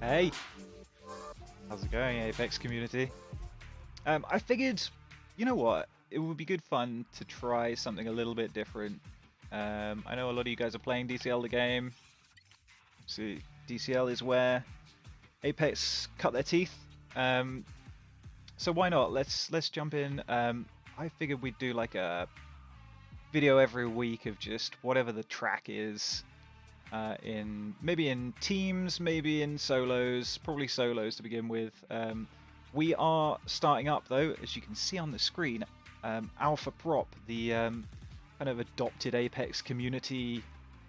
Hey, how's it going, Apex community? I figured, you know what, it would be good fun to try something a little bit different. I know a lot of you guys are playing DCL The Game. See, DCL is where Apex cut their teeth. So why not? Let's jump in. I figured we'd do like a video every week of just whatever the track is. Maybe in teams, maybe in solos, probably solos to begin with. We are starting up though, as you can see on the screen, Alpha Prop, the kind of adopted Apex community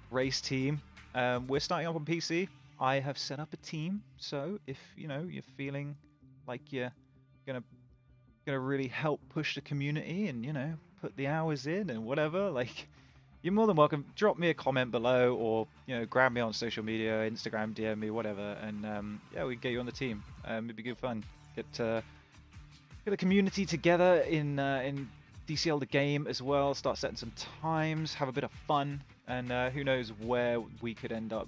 race team. We're starting up on PC. I have set up a team, so if you're feeling like you're gonna really help push the community and put the hours in and whatever, like, you're more than welcome. Drop me a comment below, or grab me on social media, Instagram, DM me, whatever, and yeah, we can get you on the team. It'd be good fun. Get a community together in DCL The Game as well. Start setting some times, have a bit of fun, and who knows where we could end up,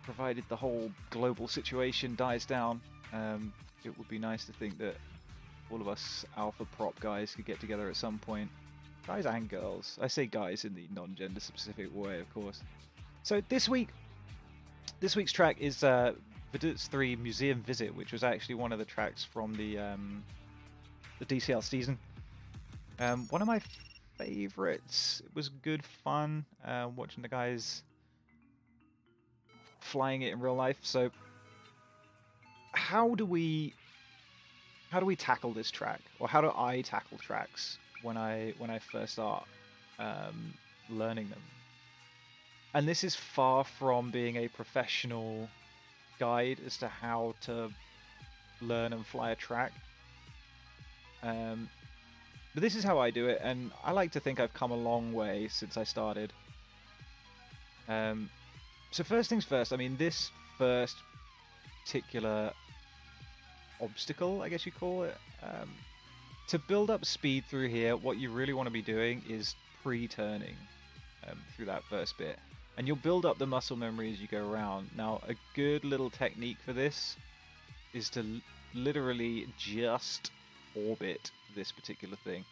provided the whole global situation dies down. It would be nice to think that all of us Alpha Prop guys could get together at some point. Guys and girls. I say guys in the non-gender specific way, of course. So this week's track is Vaduz 3 Museum Visit, which was actually one of the tracks from the DCL season. One of my favorites. It was good fun watching the guys flying it in real life. So how do we tackle this track, or how do I tackle tracks when I first start learning them? And this is far from being a professional guide as to how to learn and fly a track. But this is how I do it, and I like to think I've come a long way since I started. So first things first, I mean, this first particular obstacle, I guess you call it, to build up speed through here, what you really want to be doing is pre-turning through that first bit. And you'll build up the muscle memory as you go around. Now, a good little technique for this is to literally just orbit this particular thing.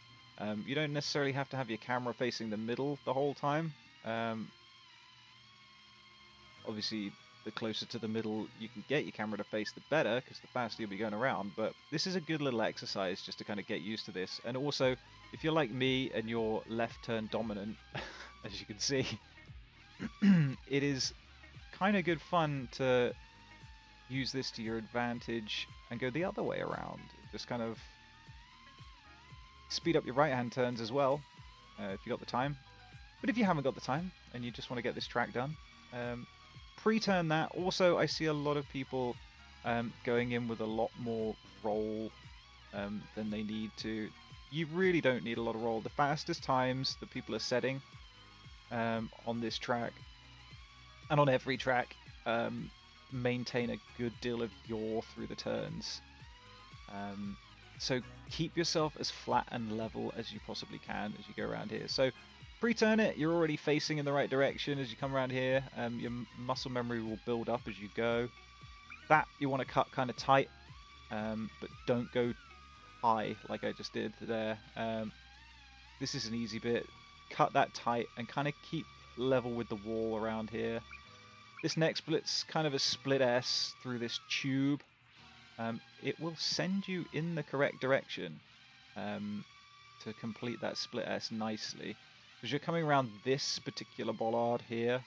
You don't necessarily have to have your camera facing the middle the whole time. Obviously, the closer to the middle you can get your camera to face, the better, because the faster you'll be going around. But this is a good little exercise just to kind of get used to this. And also, if you're like me and you're left turn dominant, as you can see, it is kind of good fun to use this to your advantage and go the other way around. Just kind of speed up your right hand turns as well, if you got the time. But if you haven't got the time and you just want to get this track done, pre-turn that. Also, I see a lot of people going in with a lot more roll than they need to. You really don't need a lot of roll. The fastest times that people are setting on this track, and on every track, maintain a good deal of yaw through the turns. So keep yourself as flat and level as you possibly can as you go around here. So pre-turn it, you're already facing in the right direction as you come around here. Your muscle memory will build up as you go. That you want to cut kind of tight, but don't go high like I just did there. This is an easy bit. Cut that tight and kind of keep level with the wall around here. This next split's kind of a split S through this tube. It will send you in the correct direction to complete that split S nicely. Because you're coming around this particular bollard here,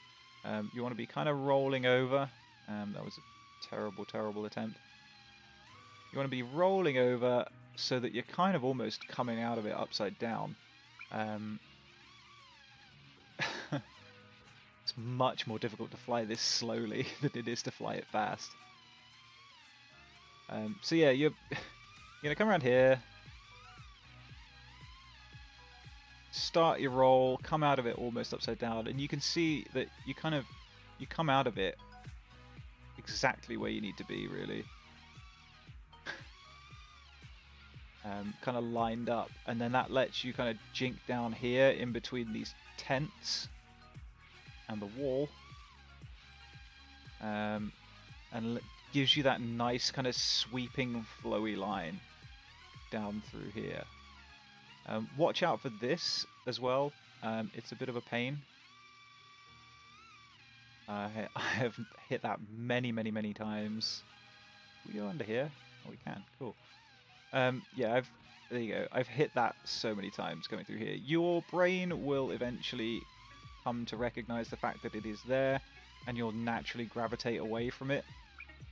you want to be kind of rolling over. That was a terrible, terrible attempt. You want to be rolling over so that you're kind of almost coming out of it upside down. It's much more difficult to fly this slowly than it is to fly it fast. So yeah, you're gonna come around here, start your roll, come out of it almost upside down, and you can see that you come out of it exactly where you need to be, really. Kind of lined up, and then that lets you kind of jink down here in between these tents and the wall. and gives you that nice kind of sweeping flowy line down through here. Watch out for this as well. It's a bit of a pain. I have hit that many times. Can we go under here? Oh, we can. Cool. Yeah, there you go. I've hit that so many times going through here. Your brain will eventually come to recognize the fact that it is there, and you'll naturally gravitate away from it.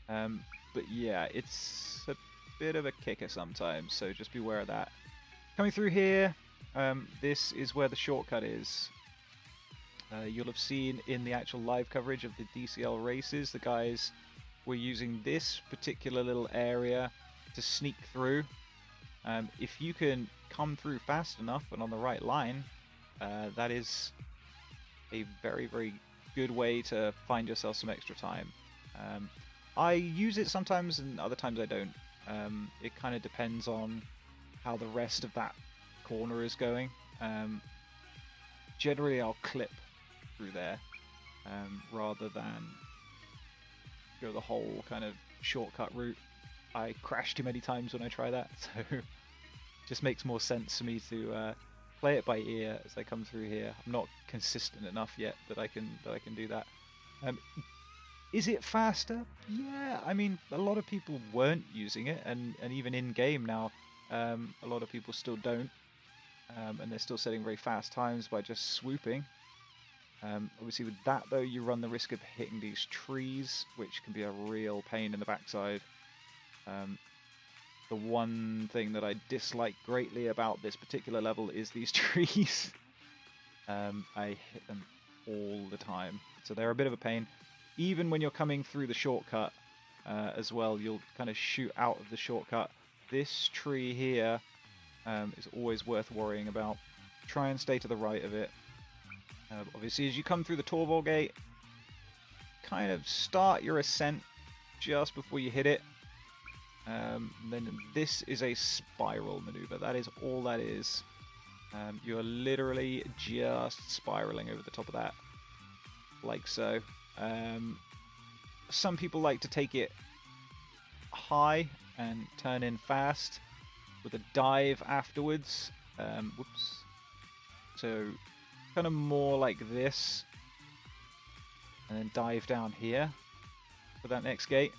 But yeah, it's a bit of a kicker sometimes, so just beware of that. Coming through here, this is where the shortcut is. You'll have seen in the actual live coverage of the DCL races, the guys were using this particular little area to sneak through. If you can come through fast enough and on the right line, that is a very good way to find yourself some extra time. I use it sometimes and other times I don't. It kind of depends on how the rest of that corner is going. Generally I'll clip through there rather than go the whole kind of shortcut route. I crash too many times when I try that, so it just makes more sense for me to play it by ear as I come through here. I'm not consistent enough yet that I can do that. Is it faster? Yeah, I mean, a lot of people weren't using it, and even in game now, a lot of people still don't, and they're still setting very fast times by just swooping. Obviously with that though, you run the risk of hitting these trees, which can be a real pain in the backside. The one thing that I dislike greatly about this particular level is these trees. I hit them all the time, so they're a bit of a pain. Even when you're coming through the shortcut as well, you'll kind of shoot out of the shortcut. This tree here is always worth worrying about. Try and stay to the right of it. Obviously, as you come through the Torval gate, kind of start your ascent just before you hit it. Then this is a spiral maneuver. That is all that is. You're literally just spiraling over the top of that, like so. Some people like to take it high and turn in fast with a dive afterwards. Whoops. So kind of more like this, and then dive down here for that next gate.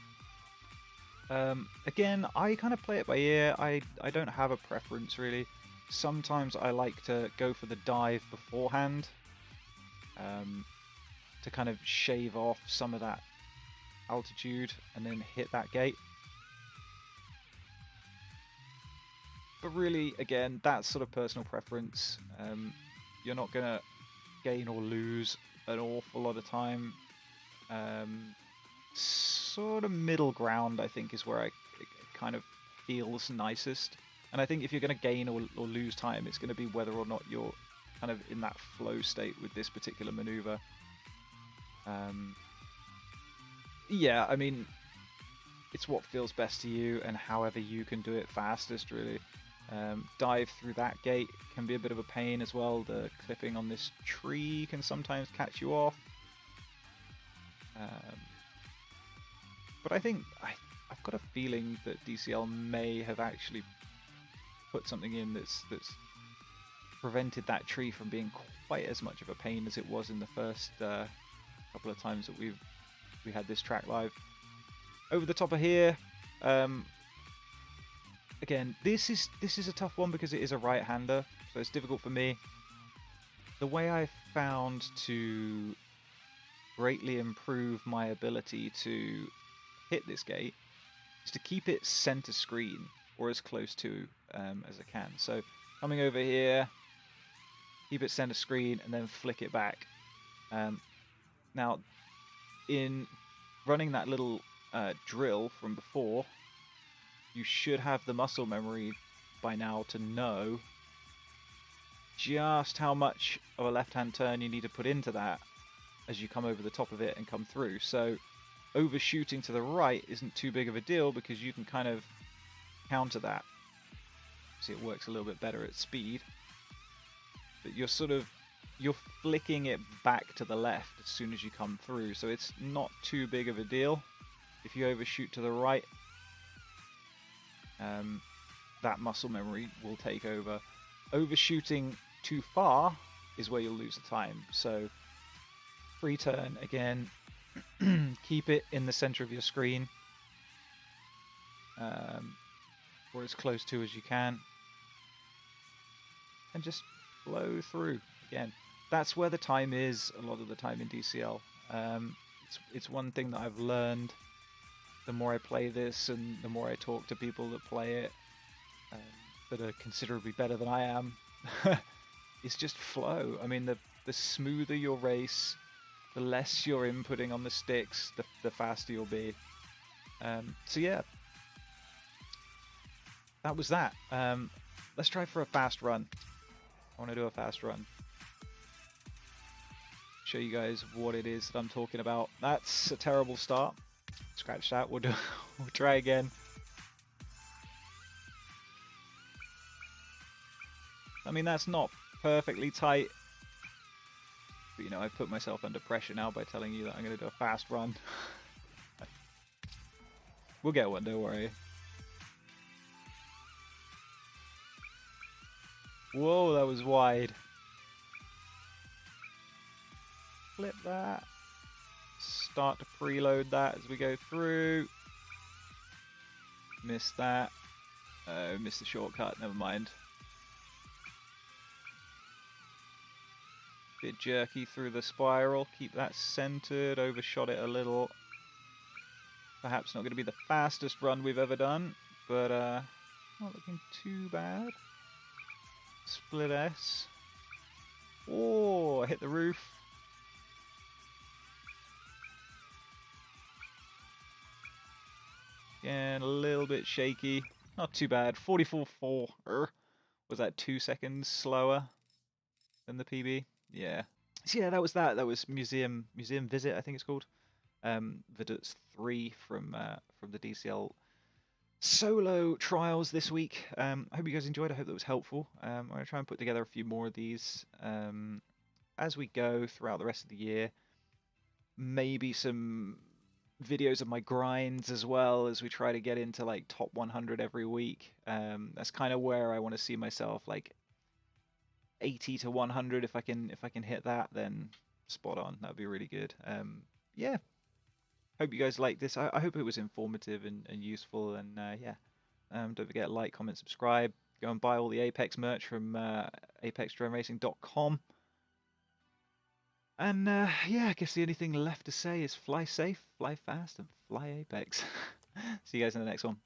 Again, I kind of play it by ear. I don't have a preference really. Sometimes I like to go for the dive beforehand to kind of shave off some of that altitude and then hit that gate. But really, again, that's sort of personal preference. You're not going to gain or lose an awful lot of time. Sort of middle ground, I think, is where it kind of feels nicest. And I think if you're going to gain or lose time, it's going to be whether or not you're kind of in that flow state with this particular maneuver. Yeah, I mean, it's what feels best to you and however you can do it fastest, really. Dive through that gate can be a bit of a pain as well. The clipping on this tree can sometimes catch you off. But I think I've got a feeling that DCL may have actually put something in that's prevented that tree from being quite as much of a pain as it was in the first couple of times that we had this track live. Over the top of here, again, this is a tough one because it is a right-hander, so it's difficult for me. The way I found to greatly improve my ability to hit this gate is to keep it center screen, or as close to as I can. So coming over here, keep it center screen, and then flick it back. Now, in running that little drill from before, you should have the muscle memory by now to know just how much of a left-hand turn you need to put into that as you come over the top of it and come through. So overshooting to the right isn't too big of a deal because you can kind of counter that. See, it works a little bit better at speed. But you're sort of you're flicking it back to the left as soon as you come through, so it's not too big of a deal. If you overshoot to the right, that muscle memory will take over. Overshooting too far is where you'll lose the time. So free turn again, keep it in the center of your screen, or as close to as you can, and just flow through again. That's where the time is a lot of the time in DCL. It's one thing that I've learned the more I play this and the more I talk to people that play it, that are considerably better than I am. It's just flow. I mean, the smoother your race, the less you're inputting on the sticks, the faster you'll be. So yeah, that was that. Let's try for a fast run. I want to do a fast run. Show you guys what it is that I'm talking about. That's a terrible start. Scratch that. We'll try again. I mean, that's not perfectly tight, but you know, I've put myself under pressure now by telling you that I'm going to do a fast run. We'll get one, don't worry. Whoa, that was wide. Flip that. Start to preload that as we go through. Missed that. Missed the shortcut, never mind. Bit jerky through the spiral. Keep that centered. Overshot it a little. Perhaps not going to be the fastest run we've ever done, but not looking too bad. Split S. Oh, I hit the roof. Again, a little bit shaky. Not too bad. 44.4. Was that 2 seconds slower than the PB? Yeah. So yeah, that was that. That was Museum Visit, I think it's called. Vaduz 3 from the DCL solo trials this week. I hope you guys enjoyed. I hope that was helpful. I'm going to try and put together a few more of these as we go throughout the rest of the year. Maybe some videos of my grinds as well, as we try to get into like top 100 every week. That's kind of where I want to see myself, like 80 to 100. If I can hit that, then spot on. That'd be really good. Yeah. Hope you guys like this. I hope it was informative and useful. And yeah, don't forget, like, comment, subscribe. Go and buy all the Apex merch from apexdroneracing.com. And yeah, I guess the only thing left to say is fly safe, fly fast, and fly Apex. See you guys in the next one.